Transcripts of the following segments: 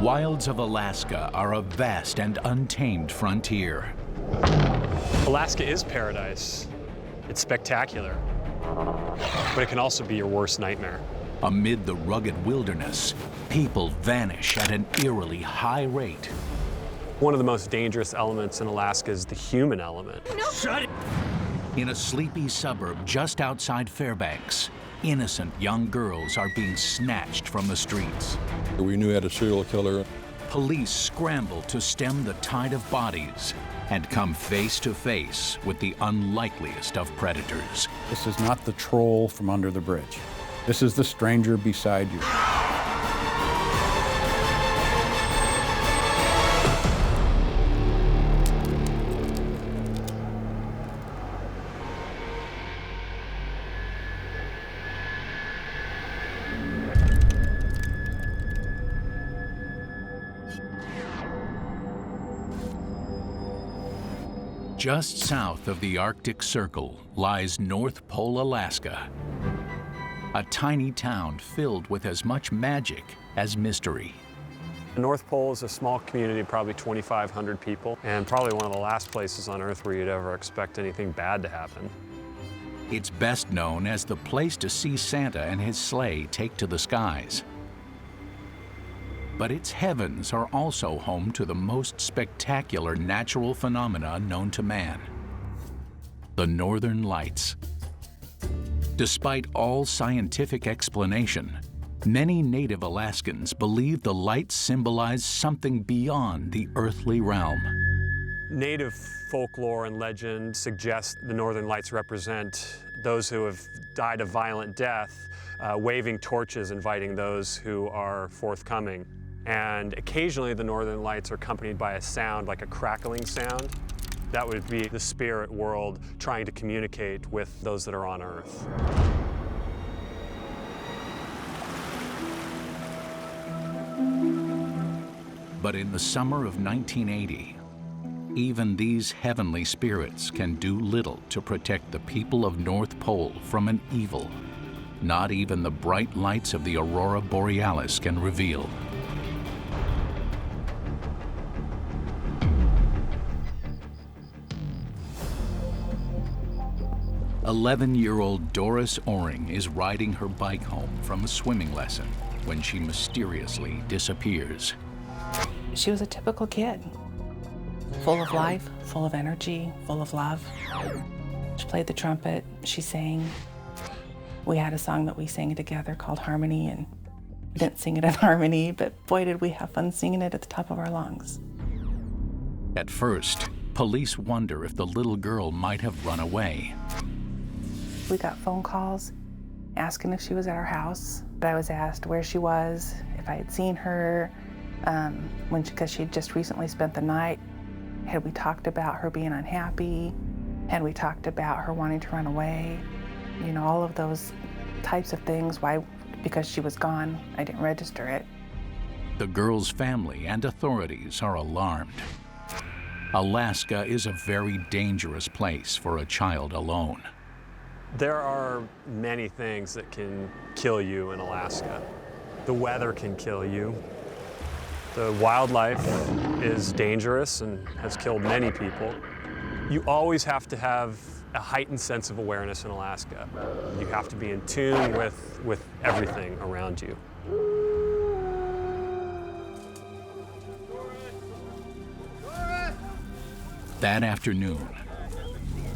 wilds of Alaska are a vast and untamed frontier. Alaska is paradise. It's spectacular, but it can also be your worst nightmare. Amid the rugged wilderness, people vanish at an eerily high rate. One of the most dangerous elements in Alaska is the human element. Shut it! In a sleepy suburb just outside Fairbanks, innocent young girls are being snatched from the streets. We knew we had a serial killer. Police scramble to stem the tide of bodies and come face to face with the unlikeliest of predators. This is not the troll from under the bridge. This is the stranger beside you. Just south of the Arctic Circle lies North Pole, Alaska, a tiny town filled with as much magic as mystery. The North Pole is a small community, probably 2,500 people, and probably one of the last places on Earth where you'd ever expect anything bad to happen. It's best known as the place to see Santa and his sleigh take to the skies. But its heavens are also home to the most spectacular natural phenomena known to man: the Northern Lights. Despite all scientific explanation, many native Alaskans believe the lights symbolize something beyond the earthly realm. Native folklore and legend suggest the Northern Lights represent those who have died a violent death, waving torches inviting those who are forthcoming. And occasionally the Northern Lights are accompanied by a sound, like a crackling sound. That would be the spirit world trying to communicate with those that are on Earth. But in the summer of 1980, even these heavenly spirits can do little to protect the people of North Pole from an evil not even the bright lights of the aurora borealis can reveal. 11-year-old Doris Oring is riding her bike home from a swimming lesson when she mysteriously disappears. She was a typical kid, full of life, full of energy, full of love. She played the trumpet, she sang. We had a song that we sang together called Harmony, and we didn't sing it in harmony, but boy did we have fun singing it at the top of our lungs. At first, police wonder if the little girl might have run away. We got phone calls asking if she was at our house, but I was asked where she was, if I had seen her, because she had just recently spent the night. Had we talked about her being unhappy? Had we talked about her wanting to run away? You know, all of those types of things. Why? Because she was gone, I didn't register it. The girl's family and authorities are alarmed. Alaska is a very dangerous place for a child alone. There are many things that can kill you in Alaska. The weather can kill you. The wildlife is dangerous and has killed many people. You always have to have a heightened sense of awareness in Alaska. You have to be in tune with everything around you. That afternoon,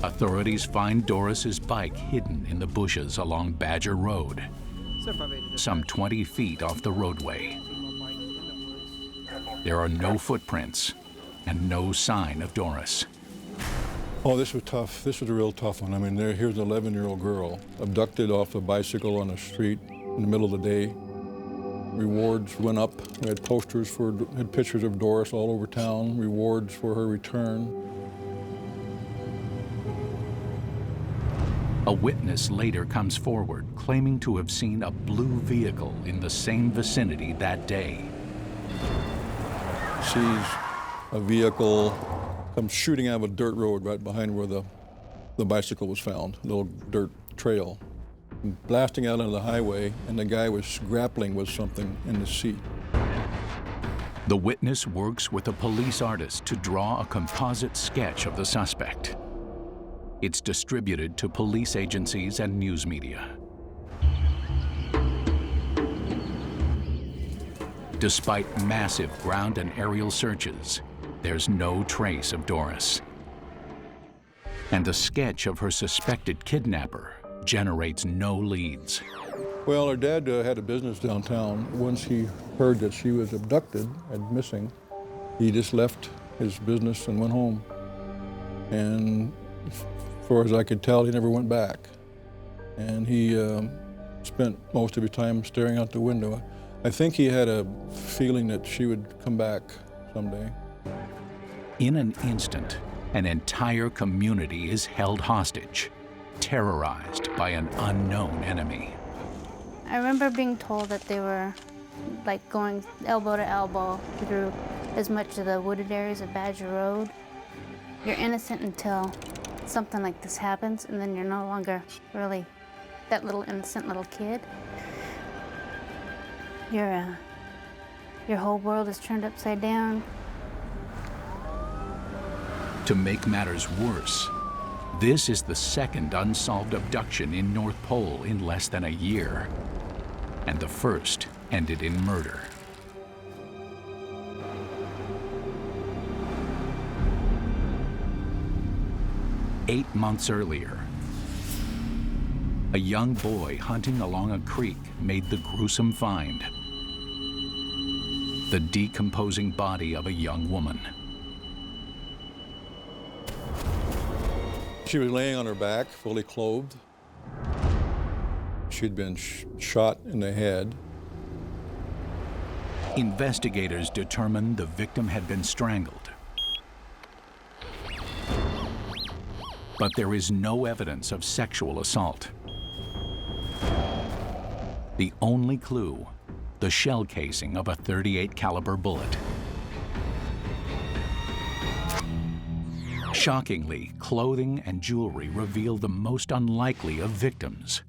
authorities find Doris's bike hidden in the bushes along Badger Road, some 20 feet off the roadway. There are no footprints and no sign of Doris. Oh, this was tough. This was a real tough one. I mean, here's an 11-year-old girl abducted off a bicycle on a street in the middle of the day. Rewards went up. We had posters had pictures of Doris all over town, rewards for her return. A witness later comes forward claiming to have seen a blue vehicle in the same vicinity that day. Sees a vehicle come shooting out of a dirt road right behind where the bicycle was found, a little dirt trail, blasting out on the highway, and the guy was grappling with something in the seat. The witness works with a police artist to draw a composite sketch of the suspect. It's distributed to police agencies and news media. Despite massive ground and aerial searches, there's no trace of Doris. And the sketch of her suspected kidnapper generates no leads. Well, her dad had a business downtown. Once he heard that she was abducted and missing, he just left his business and went home. And as far as I could tell, he never went back. And he spent most of his time staring out the window. I think he had a feeling that she would come back someday. In an instant, an entire community is held hostage, terrorized by an unknown enemy. I remember being told that they were like going elbow to elbow through as much of the wooded areas of Badger Road. You're innocent until something like this happens, and then you're no longer really that little innocent little kid. Your whole world is turned upside down. To make matters worse, this is the second unsolved abduction in North Pole in less than a year. And the first ended in murder. Eight months earlier, a young boy hunting along a creek made the gruesome find: the decomposing body of a young woman. She was laying on her back, fully clothed. She'd been shot in the head. Investigators determined the victim had been strangled. But there is no evidence of sexual assault. The only clue, the shell casing of a .38 caliber bullet. Shockingly, clothing and jewelry reveal the most unlikely of victims.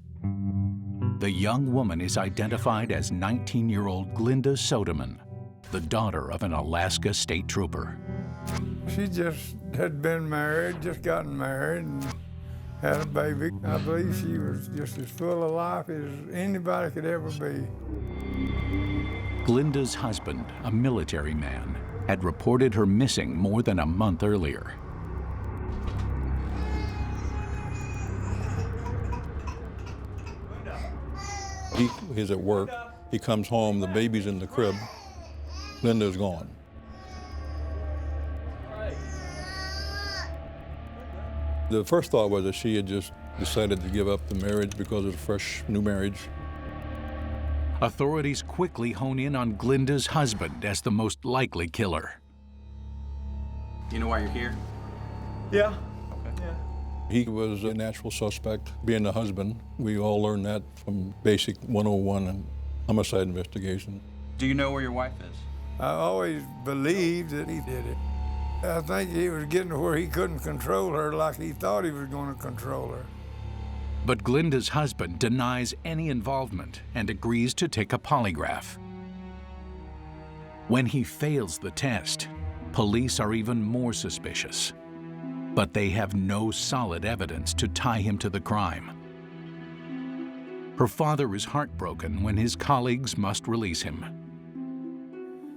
The young woman is identified as 19-year-old Glinda Soderman, the daughter of an Alaska state trooper. She just had been married, just gotten married, and had a baby. I believe she was just as full of life as anybody could ever be. Glinda's husband, a military man, had reported her missing more than a month earlier. He's at work. He comes home, the baby's in the crib. Linda's gone. The first thought was that she had just decided to give up the marriage because of a fresh new marriage. Authorities quickly hone in on Glinda's husband as the most likely killer. Do you know why you're here? Yeah. He was a natural suspect, being the husband. We all learned that from basic 101 and homicide investigation. Do you know where your wife is? I always believed that he did it. I think he was getting to where he couldn't control her like he thought he was going to control her. But Glinda's husband denies any involvement and agrees to take a polygraph. When he fails the test, police are even more suspicious. But they have no solid evidence to tie him to the crime. Her father is heartbroken when his colleagues must release him.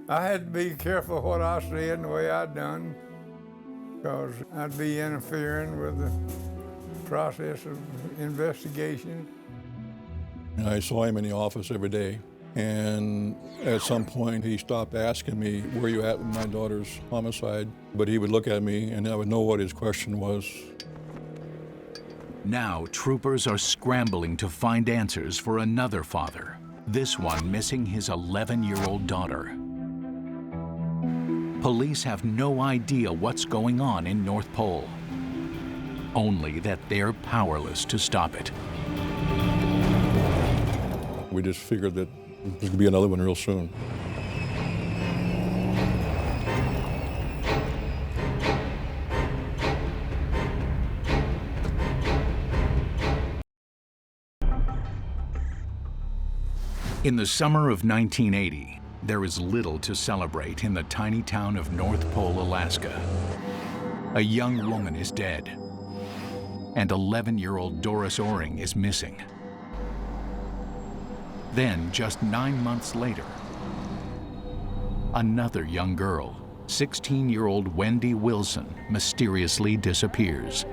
I had to be careful what I said and the way I'd done, because I'd be interfering with the process of investigation. And I saw him in the office every day. And at some point, he stopped asking me, where are you at with my daughter's homicide? But he would look at me, and I would know what his question was. Now, troopers are scrambling to find answers for another father, this one missing his 11-year-old daughter. Police have no idea what's going on in North Pole, only that they're powerless to stop it. We just figured that there could be another one real soon. In the summer of 1980, there is little to celebrate in the tiny town of North Pole, Alaska. A young woman is dead, and 11-year-old Doris Oring is missing. Then, just 9 months later, another young girl, 16-year-old Wendy Wilson, mysteriously disappears.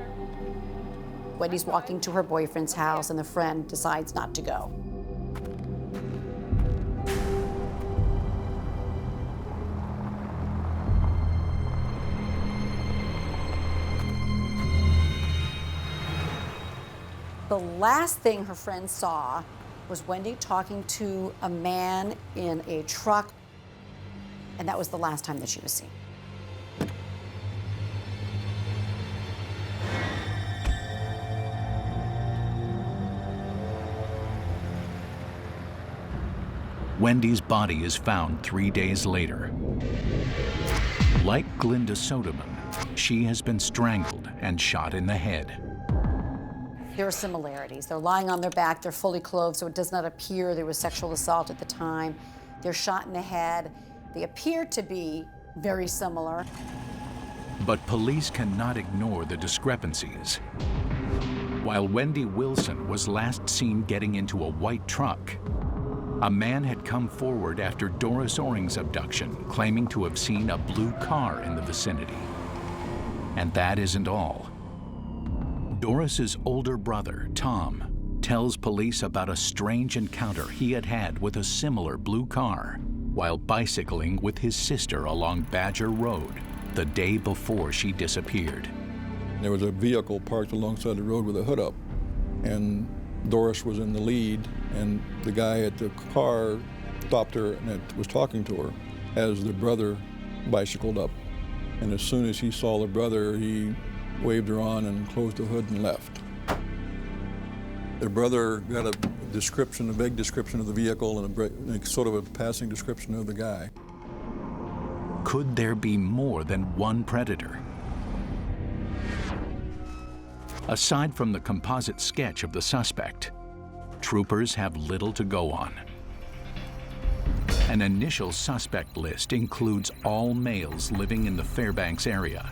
Wendy's walking to her boyfriend's house, and the friend decides not to go. The last thing her friend saw was Wendy talking to a man in a truck, and that was the last time that she was seen. Wendy's body is found 3 days later. Like Glinda Soderman, she has been strangled and shot in the head. There are similarities. They're lying on their back, they're fully clothed, so it does not appear there was sexual assault at the time. They're shot in the head. They appear to be very similar. But police cannot ignore the discrepancies. While Wendy Wilson was last seen getting into a white truck, a man had come forward after Doris Oring's abduction, claiming to have seen a blue car in the vicinity. And that isn't all. Doris's older brother, Tom, tells police about a strange encounter he had had with a similar blue car while bicycling with his sister along Badger Road the day before she disappeared. There was a vehicle parked alongside the road with a hood up, and Doris was in the lead, and the guy at the car stopped her and was talking to her as the brother bicycled up. And as soon as he saw the brother, he waved her on and closed the hood and left. The brother got a description, a vague description of the vehicle and a sort of a passing description of the guy. Could there be more than one predator? Aside from the composite sketch of the suspect, troopers have little to go on. An initial suspect list includes all males living in the Fairbanks area.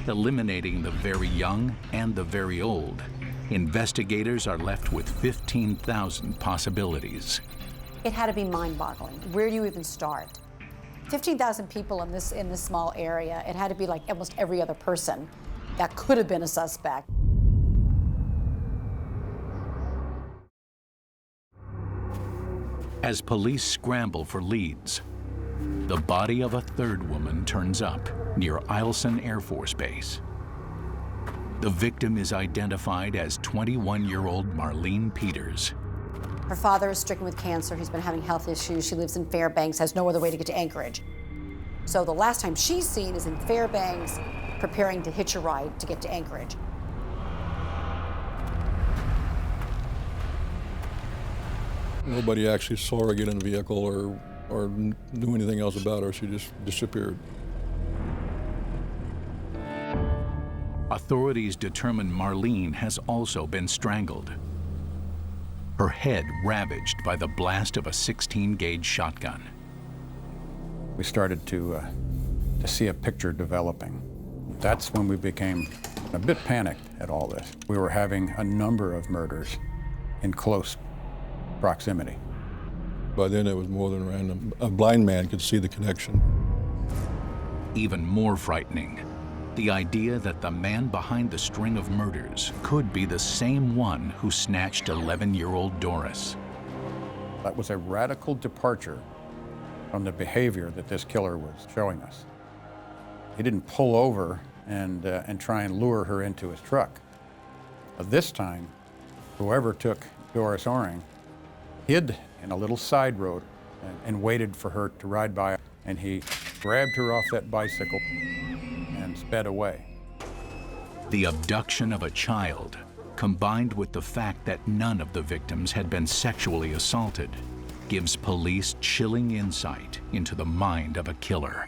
Eliminating the very young and the very old, investigators are left with 15,000 possibilities. It had to be mind-boggling. Where do you even start? 15,000 people in this small area. It had to be like almost every other person that could have been a suspect. As police scramble for leads, the body of a third woman turns up near Eielson Air Force Base. The victim is identified as 21-year-old Marlene Peters. Her father is stricken with cancer. He's been having health issues. She lives in Fairbanks, has no other way to get to Anchorage. So the last time she's seen is in Fairbanks, preparing to hitch a ride to get to Anchorage. Nobody actually saw her get in the vehicle or knew anything else about her. She just disappeared. Authorities determine Marlene has also been strangled. Her head ravaged by the blast of a 16-gauge shotgun. We started to see a picture developing. That's when we became a bit panicked at all this. We were having a number of murders in close proximity. By then it was more than random. A blind man could see the connection. Even more frightening, the idea that the man behind the string of murders could be the same one who snatched 11-year-old Doris. That was a radical departure from the behavior that this killer was showing us. He didn't pull over and try and lure her into his truck. But this time, whoever took Doris Oring hid in a little side road and waited for her to ride by, and he grabbed her off that bicycle and sped away. The abduction of a child, combined with the fact that none of the victims had been sexually assaulted, gives police chilling insight into the mind of a killer.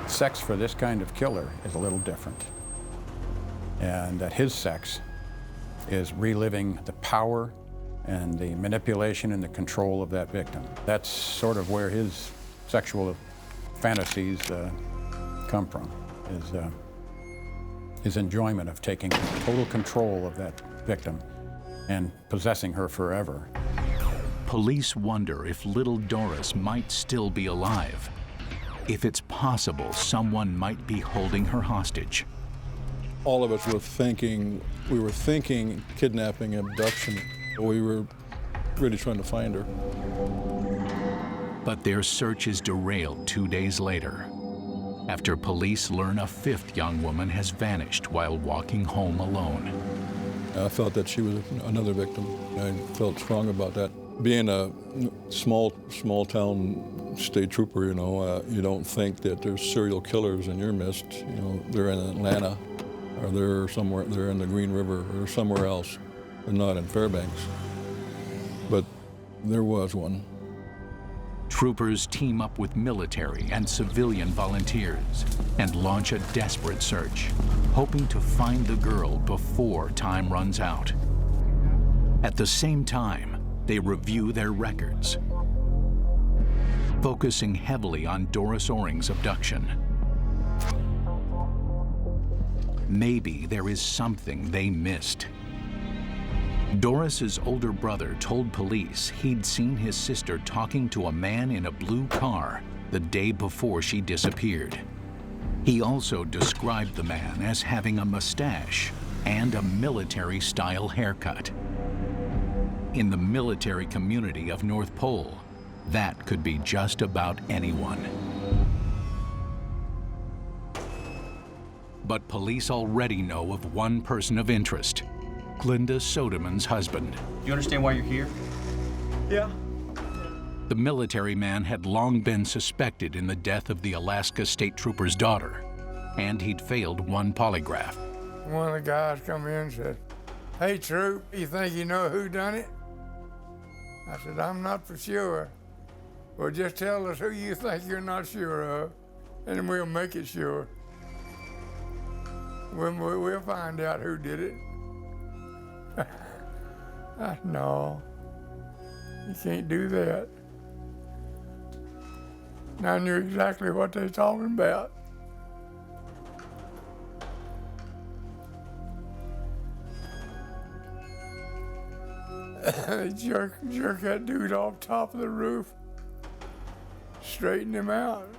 Sex for this kind of killer is a little different. And that his sex is reliving the power and the manipulation and the control of that victim. That's sort of where his sexual fantasies come from, is his enjoyment of taking total control of that victim and possessing her forever. Police wonder if little Doris might still be alive, if it's possible someone might be holding her hostage. All of us were thinking kidnapping, abduction. We were really trying to find her. But their search is derailed 2 days later, after police learn a fifth young woman has vanished while walking home alone. I felt that she was another victim. I felt strong about that. Being a small town state trooper, you know, you don't think that there's serial killers in your midst. You know, they're in Atlanta, or they're in the Green River, or somewhere else. They're not in Fairbanks. But there was one. Troopers team up with military and civilian volunteers and launch a desperate search, hoping to find the girl before time runs out. At the same time, they review their records, focusing heavily on Doris Oring's abduction. Maybe there is something they missed. Doris's older brother told police he'd seen his sister talking to a man in a blue car the day before she disappeared. He also described the man as having a mustache and a military-style haircut. In the military community of North Pole, that could be just about anyone. But police already know of one person of interest, Glinda Soderman's husband. Do you understand why you're here? Yeah. The military man had long been suspected in the death of the Alaska State Trooper's daughter, and he'd failed one polygraph. One of the guys come in and said, "Hey, Troop, you think you know who done it?" I said, "I'm not for sure." "Well, just tell us who you think you're not sure of, and we'll make it sure. We'll find out who did it." No, you can't do that. And I knew exactly what they were talking about. They jerk that dude off top of the roof, straighten him out.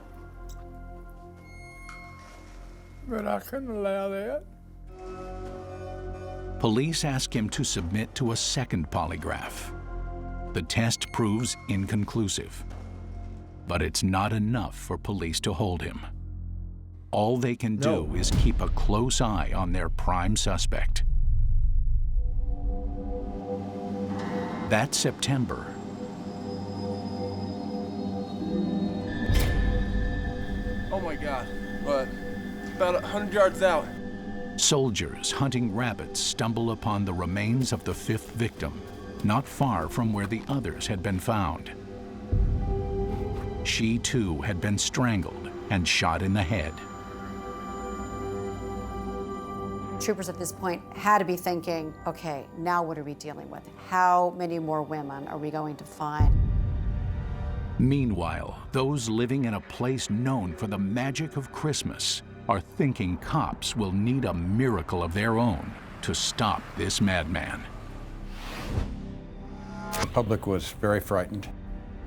But I couldn't allow that. Police ask him to submit to a second polygraph. The test proves inconclusive, but it's not enough for police to hold him. All they can do is keep a close eye on their prime suspect. That September, Oh my God, what? About 100 yards out. soldiers hunting rabbits stumble upon the remains of the fifth victim, not far from where the others had been found. She too had been strangled and shot in the head. Troopers at this point had to be thinking, okay, now what are we dealing with? How many more women are we going to find? Meanwhile, those living in a place known for the magic of Christmas are thinking cops will need a miracle of their own to stop this madman. The public was very frightened.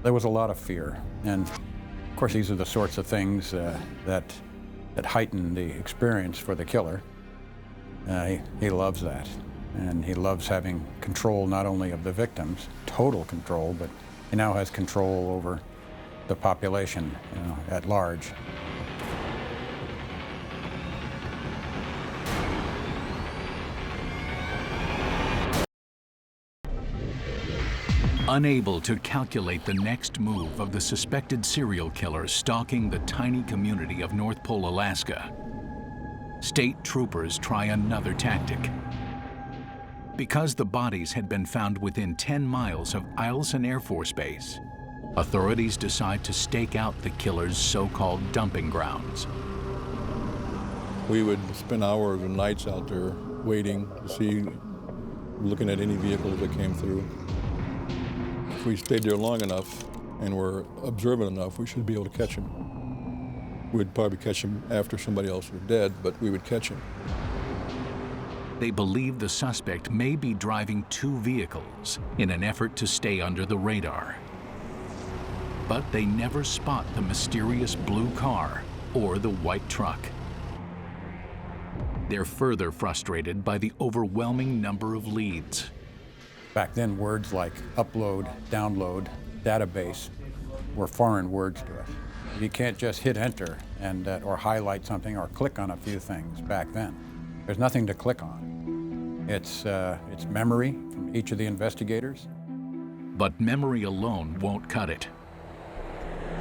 There was a lot of fear. And of course, these are the sorts of things that heighten the experience for the killer. He loves that. And he loves having control not only of the victims, total control, but he now has control over the population, at large. Unable to calculate the next move of the suspected serial killer stalking the tiny community of North Pole, Alaska, state troopers try another tactic. Because the bodies had been found within 10 miles of Eielson Air Force Base, authorities decide to stake out the killer's so-called dumping grounds. We would spend hours and nights out there waiting to see, looking at any vehicles that came through. if we stayed there long enough and were observant enough, we should be able to catch him. We'd probably catch him after somebody else was dead, but we would catch him. They believe the suspect may be driving 2 vehicles in an effort to stay under the radar. But they never spot the mysterious blue car or the white truck. They're further frustrated by the overwhelming number of leads. Back then, words like upload, download, database were foreign words to us. You can't just hit enter and or highlight something or click on a few things back then. There's nothing to click on. It's memory from each of the investigators. But memory alone won't cut it.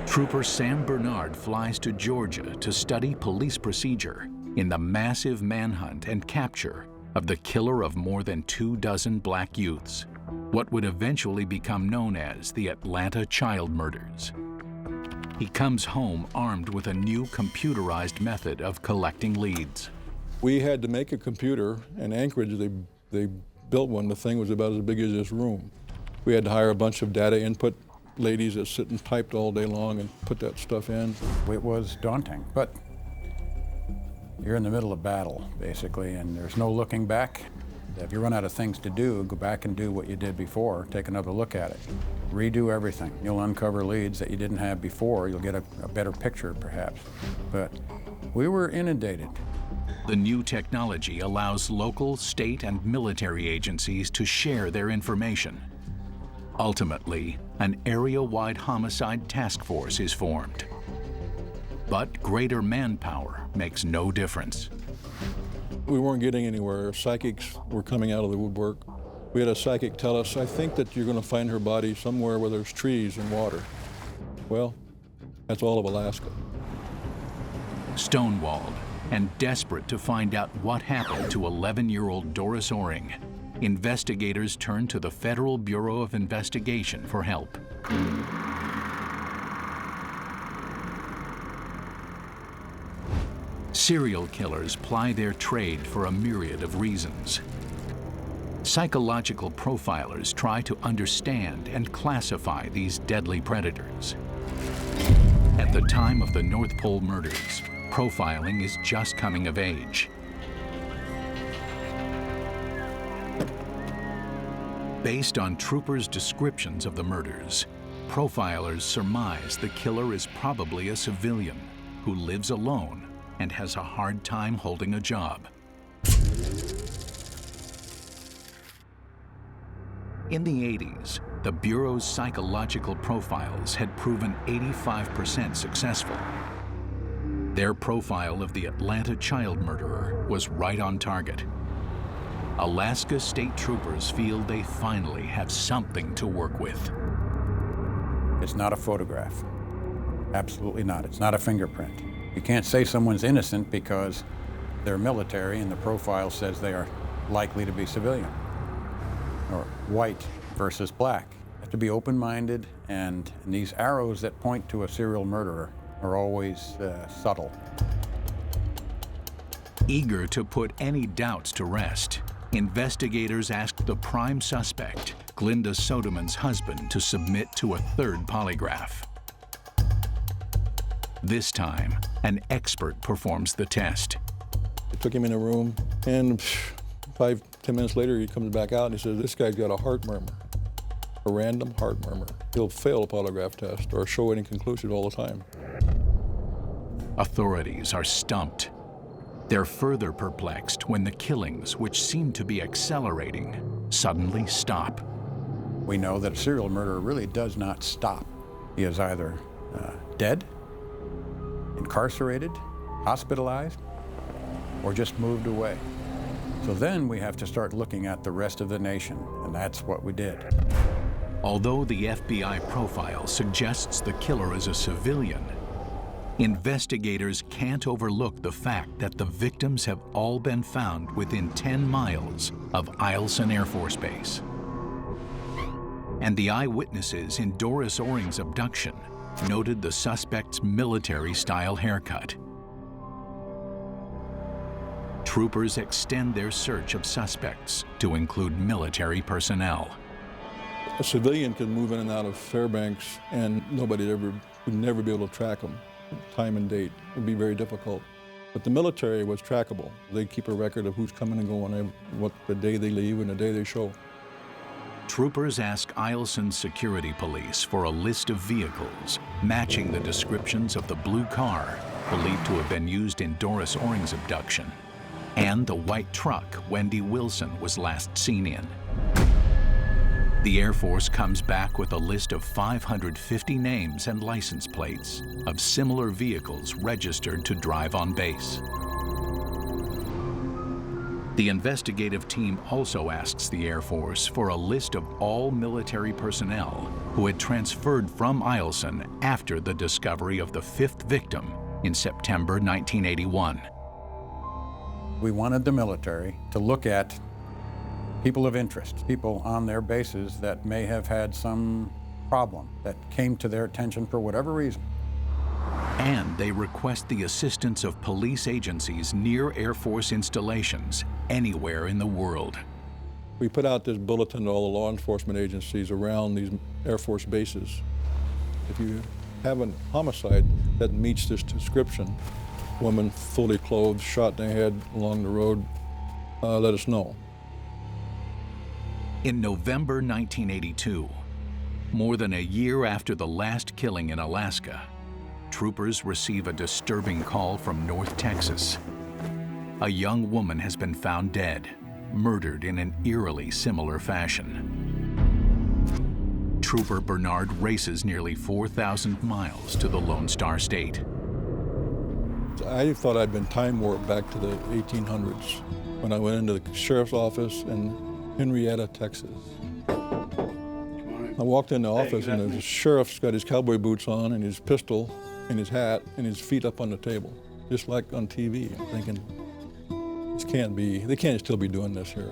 Trooper Sam Bernard flies to Georgia to study police procedure in the massive manhunt and capture of the killer of more than 24 black youths, what would eventually become known as the Atlanta child murders. He comes home armed with a new computerized method of collecting leads. We had to make a computer. In Anchorage, they built one. The thing was about as big as this room. We had to hire a bunch of data input ladies that sit and typed all day long and put that stuff in. It was daunting, but you're in the middle of battle, basically, and there's no looking back. If you run out of things to do, go back and do what you did before, take another look at it. Redo everything. You'll uncover leads that you didn't have before. You'll get a better picture, perhaps. But we were inundated. The new technology allows local, state, and military agencies to share their information. Ultimately, an area-wide homicide task force is formed. But greater manpower makes no difference. We weren't getting anywhere. Psychics were coming out of the woodwork. We had a psychic tell us, I think that you're going to find her body somewhere where there's trees and water. Well, that's all of Alaska. Stonewalled and desperate to find out what happened to 11-year-old Doris Oring, investigators turned to the Federal Bureau of Investigation for help. Serial killers ply their trade for a myriad of reasons. Psychological profilers try to understand and classify these deadly predators. At the time of the North Pole murders, profiling is just coming of age. Based on troopers' descriptions of the murders, profilers surmise the killer is probably a civilian who lives alone and has a hard time holding a job. In the 80s, the Bureau's psychological profiles had proven 85% successful. Their profile of the Atlanta child murderer was right on target. Alaska State Troopers feel they finally have something to work with. It's not a photograph. Absolutely not. It's not a fingerprint. You can't say someone's innocent because they're military and the profile says they are likely to be civilian, or white versus black. You have to be open-minded, and these arrows that point to a serial murderer are always subtle. Eager to put any doubts to rest, investigators asked the prime suspect, Glinda Soderman's husband, to submit to a third polygraph. This time, an expert performs the test. I took him in a room, and 5-10 minutes later, he comes back out and he says, this guy's got a heart murmur, a random heart murmur. He'll fail a polygraph test or show any conclusive all the time. Authorities are stumped. They're further perplexed when the killings, which seem to be accelerating, suddenly stop. We know that a serial murderer really does not stop. He is either dead, incarcerated, hospitalized, or just moved away. So then we have to start looking at the rest of the nation, and that's what we did. Although the FBI profile suggests the killer is a civilian, investigators can't overlook the fact that the victims have all been found within 10 miles of Eielson Air Force Base. And the eyewitnesses in Doris Oring's abduction noted the suspect's military-style haircut. Troopers extend their search of suspects to include military personnel. A civilian could move in and out of Fairbanks and nobody would never be able to track them, time and date. It would be very difficult. But the military was trackable. They keep a record of who's coming and going, what the day they leave and the day they show. Troopers ask Eielson's security police for a list of vehicles matching the descriptions of the blue car believed to have been used in Doris Oring's abduction and the white truck Wendy Wilson was last seen in. The Air Force comes back with a list of 550 names and license plates of similar vehicles registered to drive on base. The investigative team also asks the Air Force for a list of all military personnel who had transferred from Eielson after the discovery of the 5th victim in September 1981. We wanted the military to look at people of interest, people on their bases that may have had some problem that came to their attention for whatever reason. And they request the assistance of police agencies near Air Force installations anywhere in the world. We put out this bulletin to all the law enforcement agencies around these Air Force bases. If you have a homicide that meets this description, woman fully clothed, shot in the head along the road, let us know. In November 1982, more than a year after the last killing in Alaska, troopers receive a disturbing call from North Texas. A young woman has been found dead, murdered in an eerily similar fashion. Trooper Bernard races nearly 4,000 miles to the Lone Star State. I thought I'd been time warped back to the 1800s when I went into the sheriff's office in Henrietta, Texas. I walked in the office and the sheriff's got his cowboy boots on and his pistol and his hat and his feet up on the table, just like on TV. I'm thinking, this can't be, they can't still be doing this here.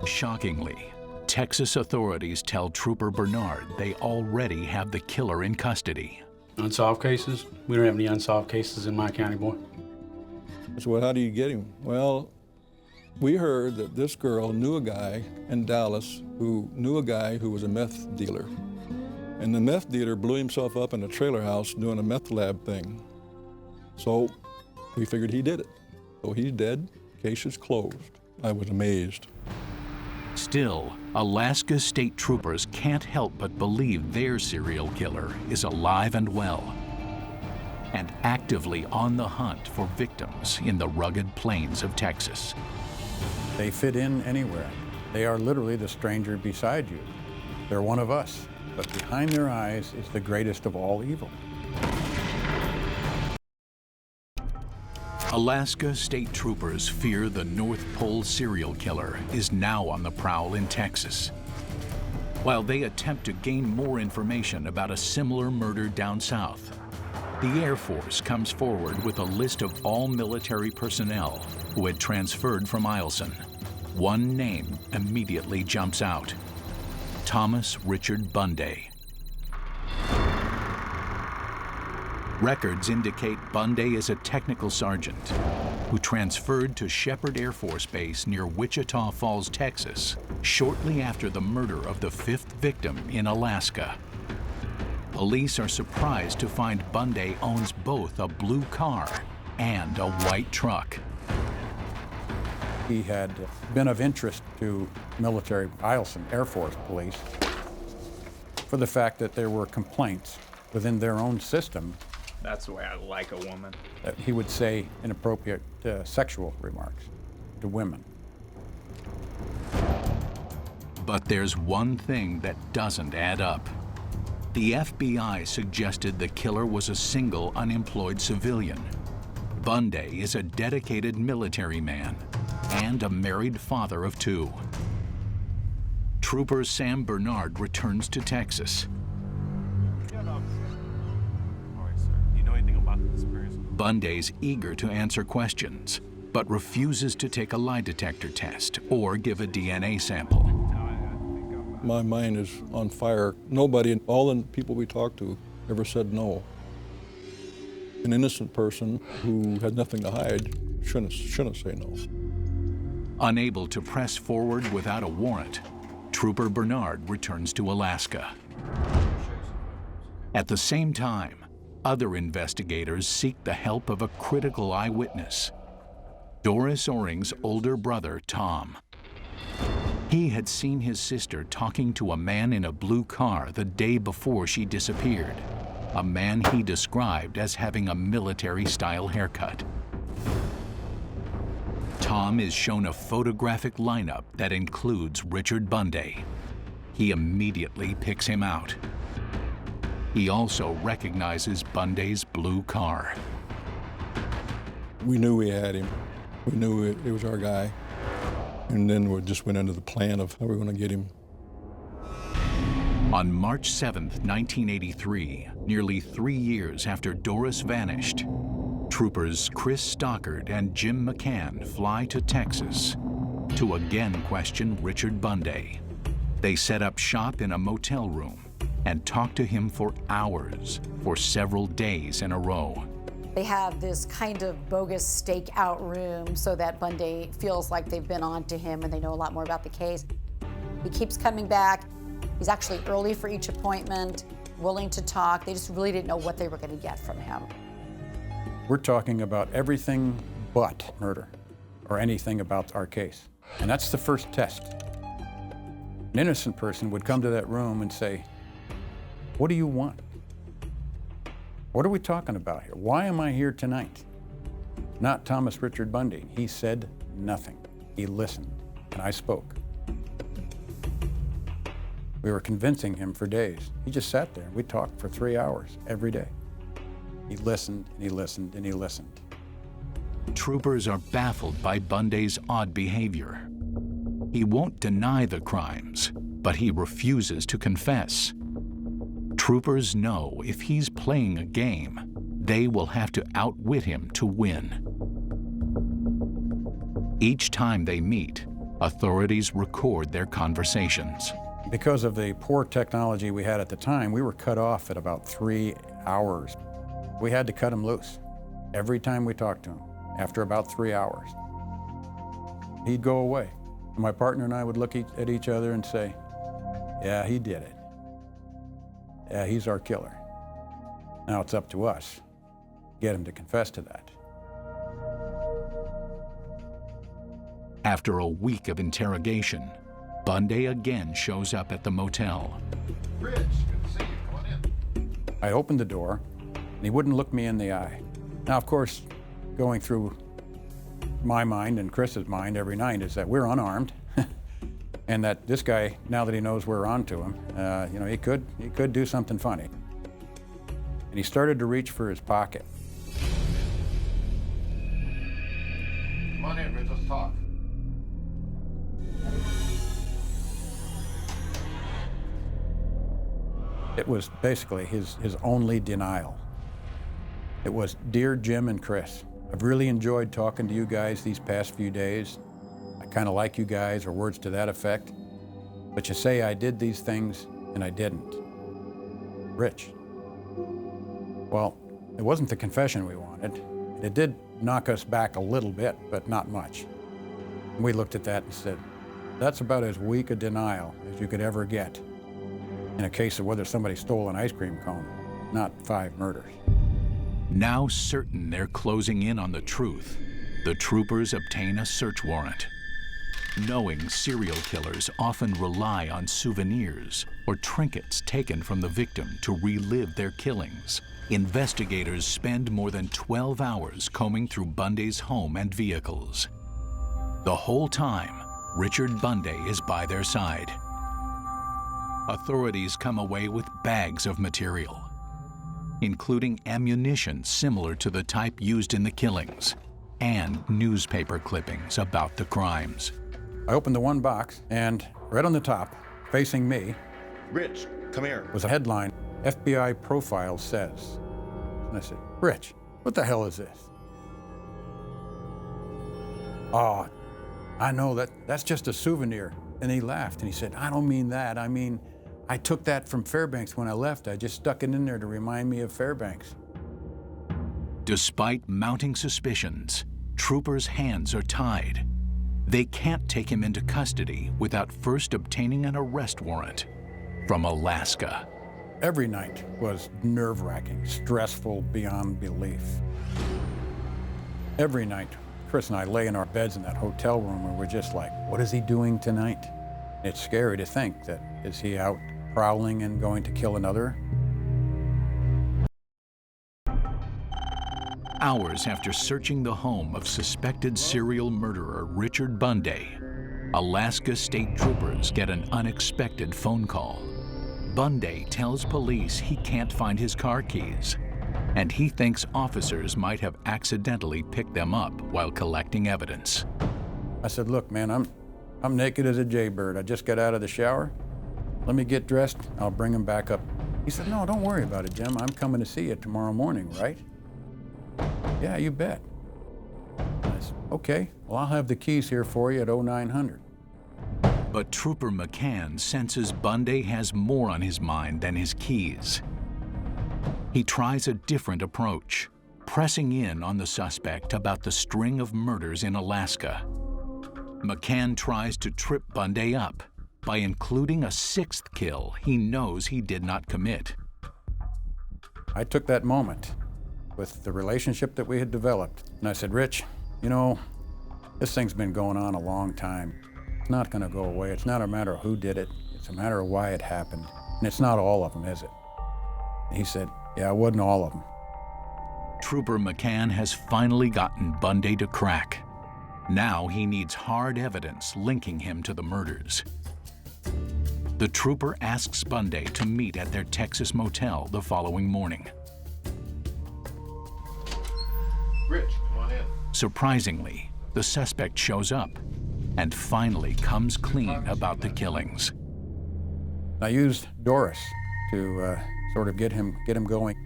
Shockingly, Texas authorities tell Trooper Bernard they already have the killer in custody. Unsolved cases? We don't have any unsolved cases in my county, boy. So well, how do you get him? Well, we heard that this girl knew a guy in Dallas who knew a guy who was a meth dealer. And the meth dealer blew himself up in a trailer house doing a meth lab thing. So we figured he did it. So he's dead, case is closed. I was amazed. Still, Alaska state troopers can't help but believe their serial killer is alive and well, and actively on the hunt for victims in the rugged plains of Texas. They fit in anywhere. They are literally the stranger beside you. They're one of us, but behind their eyes is the greatest of all evil. Alaska state troopers fear the North Pole serial killer is now on the prowl in Texas, while they attempt to gain more information about a similar murder down south. The Air Force comes forward with a list of all military personnel who had transferred from Eielson. One name immediately jumps out: Thomas Richard Bundy. Records indicate Bundy is a technical sergeant who transferred to Shepherd Air Force Base near Wichita Falls, Texas, shortly after the murder of the 5th victim in Alaska. Police are surprised to find Bundy owns both a blue car and a white truck. He had been of interest to military Eielson Air Force Police for the fact that there were complaints within their own system. That's the way I like a woman. That he would say inappropriate sexual remarks to women. But there's one thing that doesn't add up. The FBI suggested the killer was a single unemployed civilian. Bundy is a dedicated military man and a married father of 2. Trooper Sam Bernard returns to Texas. Bundy's eager to answer questions, but refuses to take a lie detector test or give a DNA sample. My mind is on fire. Nobody, all the people we talked to, ever said no. An innocent person who had nothing to hide shouldn't say no. Unable to press forward without a warrant, Trooper Bernard returns to Alaska. At the same time, other investigators seek the help of a critical eyewitness, Doris Oring's older brother, Tom. He had seen his sister talking to a man in a blue car the day before she disappeared, a man he described as having a military-style haircut. Tom is shown a photographic lineup that includes Richard Bundy. He immediately picks him out. He also recognizes Bundy's blue car. We knew we had him. We knew it was our guy. And then we just went into the plan of how we were going to get him. On March 7th, 1983, nearly 3 years after Doris vanished, troopers Chris Stockard and Jim McCann fly to Texas to again question Richard Bundy. They set up shop in a motel room and talk to him for hours, for several days in a row. They have this kind of bogus stakeout room so that Bundy feels like they've been on to him and they know a lot more about the case. He keeps coming back. He's actually early for each appointment, willing to talk. They just really didn't know what they were going to get from him. We're talking about everything but murder or anything about our case. And that's the first test. An innocent person would come to that room and say, "What do you want? What are we talking about here? Why am I here tonight?" Not Thomas Richard Bundy. He said nothing. He listened, and I spoke. We were convincing him for days. He just sat there. We talked for 3 hours every day. He listened, and he listened, and he listened. Troopers are baffled by Bundy's odd behavior. He won't deny the crimes, but he refuses to confess. Troopers know if he's playing a game, they will have to outwit him to win. Each time they meet, authorities record their conversations. Because of the poor technology we had at the time, we were cut off at about 3 hours. We had to cut him loose every time we talked to him, after about 3 hours. He'd go away. My partner and I would look at each other and say, "Yeah, he did it. Yeah, he's our killer. Now it's up to us to get him to confess to that." After a week of interrogation, Bundy again shows up at the motel. "Rich, good to see you. Come on in." I opened the door, and he wouldn't look me in the eye. Now, of course, going through my mind and Chris's mind every night is that we're unarmed, and that this guy, now that he knows we're onto him, he could do something funny. And he started to reach for his pocket. "Come on in, Rich, let's talk." It was basically his only denial. It was, "Dear Jim and Chris, I've really enjoyed talking to you guys these past few days. I kind of like you guys," or words to that effect. "But you say I did these things, and I didn't. Rich." Well, it wasn't the confession we wanted. It did knock us back a little bit, but not much. And we looked at that and said, that's about as weak a denial as you could ever get in a case of whether somebody stole an ice cream cone, not 5 murders. Now certain they're closing in on the truth, the troopers obtain a search warrant. Knowing serial killers often rely on souvenirs or trinkets taken from the victim to relive their killings, investigators spend more than 12 hours combing through Bundy's home and vehicles. The whole time, Richard Bundy is by their side. Authorities come away with bags of material, including ammunition similar to the type used in the killings, and newspaper clippings about the crimes. I opened the one box, and right on the top, facing me, "Rich, come here," was a headline, "FBI profile says." And I said, "Rich, what the hell is this?" "Oh, I know that's just a souvenir." And he laughed, and he said, "I don't mean that. I mean, I took that from Fairbanks when I left. I just stuck it in there to remind me of Fairbanks." Despite mounting suspicions, troopers' hands are tied. They can't take him into custody without first obtaining an arrest warrant from Alaska. Every night was nerve-wracking, stressful beyond belief. Every night, Chris and I lay in our beds in that hotel room and we're just like, what is he doing tonight? It's scary to think that, is he out prowling and going to kill another? Hours after searching the home of suspected serial murderer Richard Bundy, Alaska state troopers get an unexpected phone call. Bundy tells police he can't find his car keys, and he thinks officers might have accidentally picked them up while collecting evidence. I said, look, man, I'm naked as a jaybird. I just got out of the shower. Let me get dressed, I'll bring him back up. He said, no, don't worry about it, Jim. I'm coming to see you tomorrow morning, right? Yeah, you bet. I said, okay, well, I'll have the keys here for you at 0900. But Trooper McCann senses Bundy has more on his mind than his keys. He tries a different approach, pressing in on the suspect about the string of murders in Alaska. McCann tries to trip Bundy up by including a sixth kill he knows he did not commit. I took that moment with the relationship that we had developed, and I said, Rich, you know, this thing's been going on a long time. It's not gonna go away. It's not a matter of who did it. It's a matter of why it happened. And it's not all of them, is it? And he said, yeah, it wasn't all of them. Trooper McCann has finally gotten Bundy to crack. Now he needs hard evidence linking him to the murders. The trooper asks Bundy to meet at their Texas motel the following morning. Rich, come on in. Surprisingly, the suspect shows up and finally comes clean about the killings. I used Doris to sort of get him going.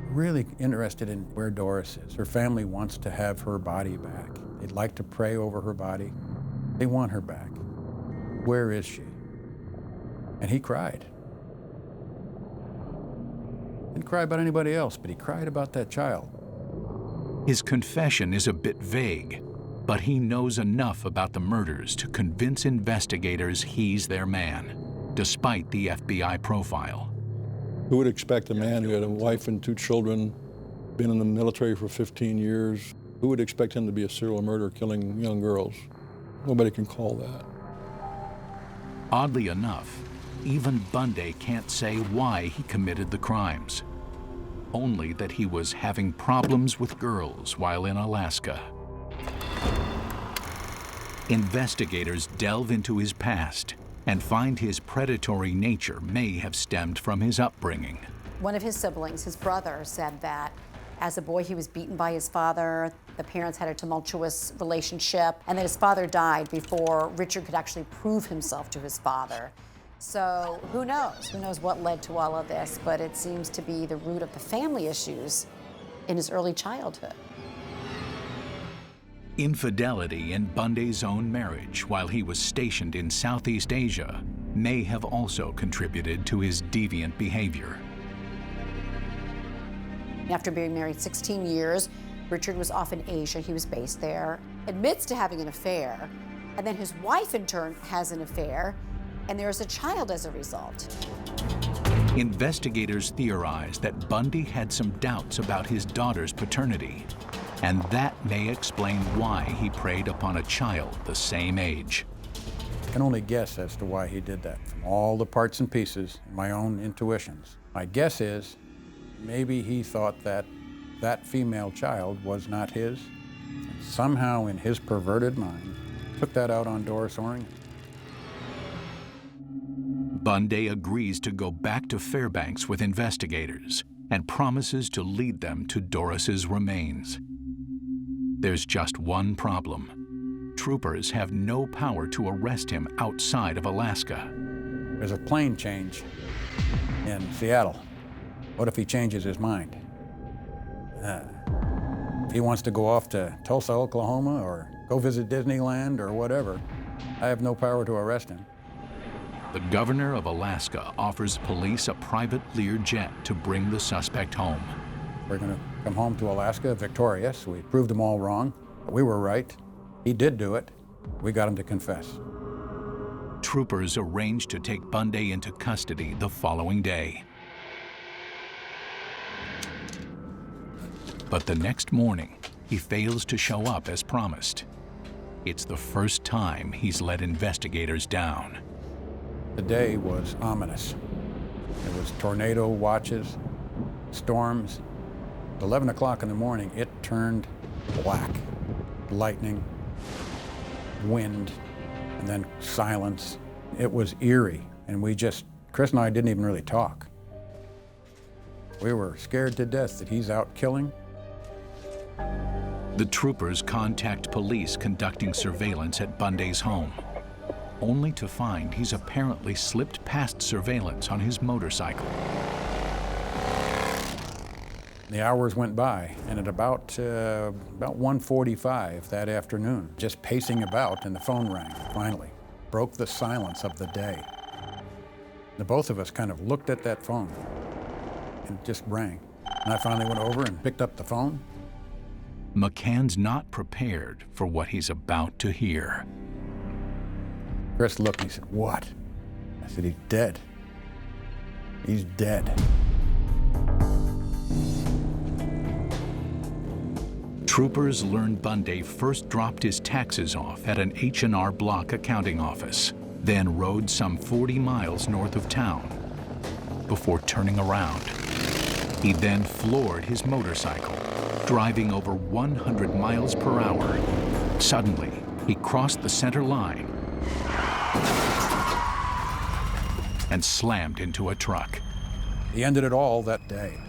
Really interested in where Doris is. Her family wants to have her body back. They'd like to pray over her body. They want her back. Where is she? And he cried. Didn't cry about anybody else, but he cried about that child. His confession is a bit vague, but he knows enough about the murders to convince investigators he's their man, despite the FBI profile. Who would expect a man who had a wife and 2 children, been in the military for 15 years, who would expect him to be a serial murderer killing young girls? Nobody can call that. Oddly enough, even Bundy can't say why he committed the crimes, only that he was having problems with girls while in Alaska. Investigators delve into his past and find his predatory nature may have stemmed from his upbringing. One of his siblings, his brother, said that as a boy he was beaten by his father, the parents had a tumultuous relationship, and that his father died before Richard could actually prove himself to his father. So who knows? Who knows what led to all of this, but it seems to be the root of the family issues in his early childhood. Infidelity in Bundy's own marriage while he was stationed in Southeast Asia may have also contributed to his deviant behavior. After being married 16 years, Richard was off in Asia. He was based there, admits to having an affair, and then his wife in turn has an affair, and there's a child as a result. Investigators theorize that Bundy had some doubts about his daughter's paternity, and that may explain why he preyed upon a child the same age. I can only guess as to why he did that from all the parts and pieces and my own intuitions. My guess is maybe he thought that that female child was not his, and somehow in his perverted mind took that out on Doris Oring. Bundy agrees to go back to Fairbanks with investigators and promises to lead them to Doris's remains. There's just one problem. Troopers have no power to arrest him outside of Alaska. There's a plane change in Seattle. What if he changes his mind? If he wants to go off to Tulsa, Oklahoma, or go visit Disneyland or whatever, I have no power to arrest him. The governor of Alaska offers police a private Lear jet to bring the suspect home. We're going to come home to Alaska victorious. We proved them all wrong. We were right. He did do it. We got him to confess. Troopers arranged to take Bundy into custody the following day. But the next morning, he fails to show up as promised. It's the first time he's let investigators down. The day was ominous. There was tornado watches, storms. At 11 o'clock in the morning, it turned black. Lightning, wind, and then silence. It was eerie, and Chris and I didn't even really talk. We were scared to death that he's out killing. The troopers contact police conducting surveillance at Bundy's home, only to find he's apparently slipped past surveillance on his motorcycle. The hours went by, and at about 1:45 that afternoon, just pacing about, and the phone rang, finally. Broke the silence of the day. The both of us kind of looked at that phone, and it just rang. And I finally went over and picked up the phone. McCann's not prepared for what he's about to hear. Chris looked and he said, "What?" I said, "He's dead. He's dead." Troopers learned Bundy first dropped his taxes off at an H&R Block accounting office, then rode some 40 miles north of town before turning around. He then floored his motorcycle, driving over 100 miles per hour. Suddenly, he crossed the center line and slammed into a truck. He ended it all that day.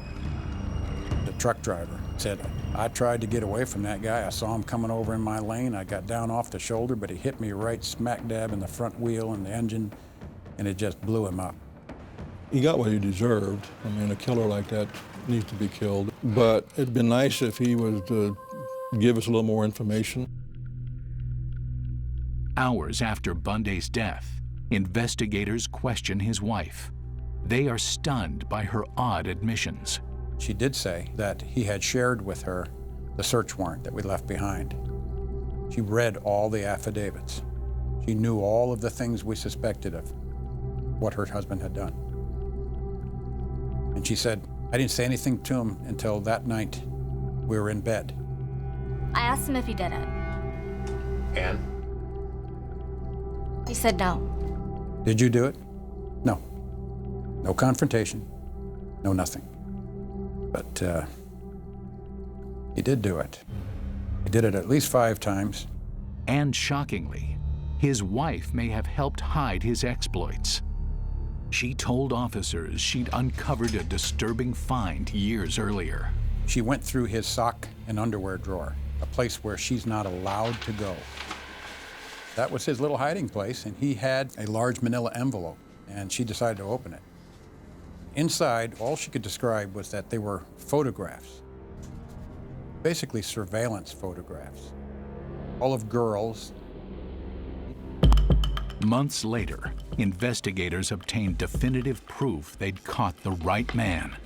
The truck driver said, "I tried to get away from that guy. I saw him coming over in my lane. I got down off the shoulder, but he hit me right smack dab in the front wheel and the engine, and it just blew him up." He got what he deserved. I mean, a killer like that needs to be killed. But it'd been nice if he was to give us a little more information. Hours after Bundy's death, investigators question his wife. They are stunned by her odd admissions. She did say that he had shared with her the search warrant that we left behind. She read all the affidavits. She knew all of the things we suspected of what her husband had done. And she said, "I didn't say anything to him until that night we were in bed." I asked him if he did it. And? He said no. "Did you do it?" "No." No confrontation, no nothing. But he did do it. He did it at least 5 times. And shockingly, his wife may have helped hide his exploits. She told officers she'd uncovered a disturbing find years earlier. She went through his sock and underwear drawer, a place where she's not allowed to go. That was his little hiding place, and he had a large manila envelope, and she decided to open it. Inside, all she could describe was that they were photographs, basically surveillance photographs, all of girls. Months later, investigators obtained definitive proof they'd caught the right man.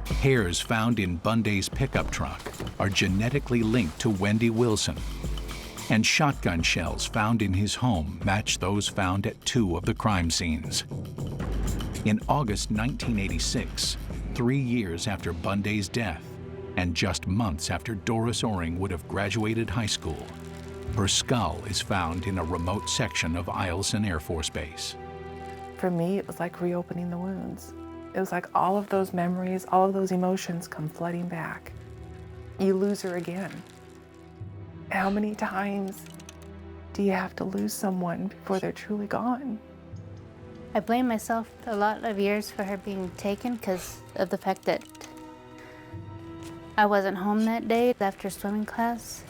Hairs found in Bundy's pickup truck are genetically linked to Wendy Wilson, and shotgun shells found in his home match those found at 2 of the crime scenes. In August 1986, 3 years after Bundy's death, and just months after Doris Oring would have graduated high school, her skull is found in a remote section of Eielson Air Force Base. For me, it was like reopening the wounds. It was like all of those memories, all of those emotions come flooding back. You lose her again. How many times do you have to lose someone before they're truly gone? I blame myself a lot of years for her being taken because of the fact that I wasn't home that day after swimming class.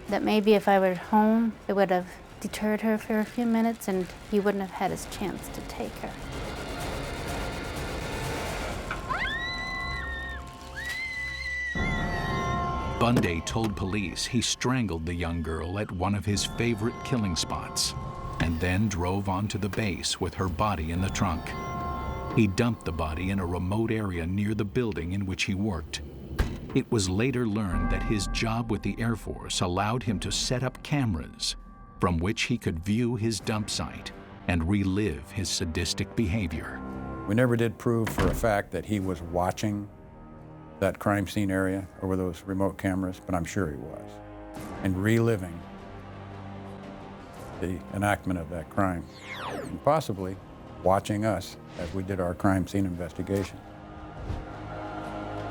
That maybe if I were home, it would have deterred her for a few minutes and he wouldn't have had his chance to take her. Bundy told police he strangled the young girl at one of his favorite killing spots and then drove onto the base with her body in the trunk. He dumped the body in a remote area near the building in which he worked. It was later learned that his job with the Air Force allowed him to set up cameras from which he could view his dump site and relive his sadistic behavior. We never did prove for a fact that he was watching that crime scene area over those remote cameras, but I'm sure he was, and reliving the enactment of that crime, and possibly watching us as we did our crime scene investigation.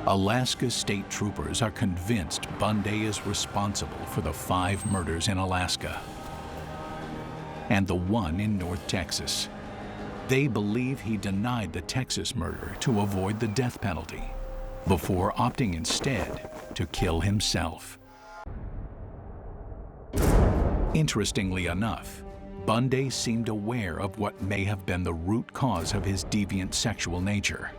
Alaska state troopers are convinced Bundy is responsible for the 5 murders in Alaska and the one in North Texas. They believe he denied the Texas murder to avoid the death penalty before opting instead to kill himself. Interestingly enough, Bundy seemed aware of what may have been the root cause of his deviant sexual nature.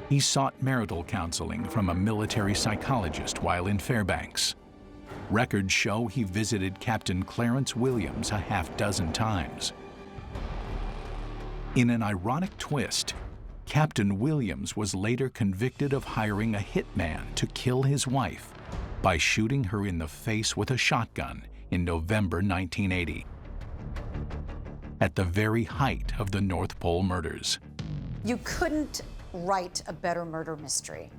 He sought marital counseling from a military psychologist while in Fairbanks. Records show he visited Captain Clarence Williams a half-dozen times. In an ironic twist, Captain Williams was later convicted of hiring a hitman to kill his wife by shooting her in the face with a shotgun in November 1980, at the very height of the North Pole murders. You couldn't write a better murder mystery.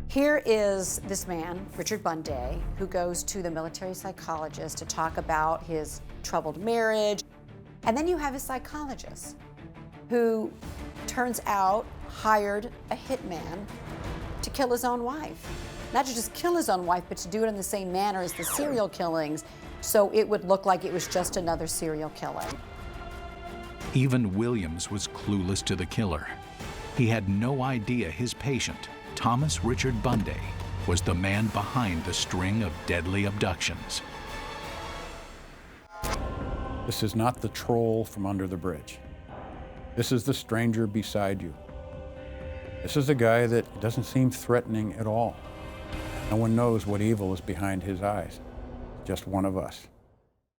Here is this man, Richard Bundy, who goes to the military psychologist to talk about his troubled marriage. And then you have his psychologist, who turns out hired a hitman to kill his own wife. Not to just kill his own wife, but to do it in the same manner as the serial killings, so it would look like it was just another serial killing. Even Williams was clueless to the killer. He had no idea his patient, Thomas Richard Bundy, was the man behind the string of deadly abductions. This is not the troll from under the bridge. This is the stranger beside you. This is a guy that doesn't seem threatening at all. No one knows what evil is behind his eyes. Just one of us.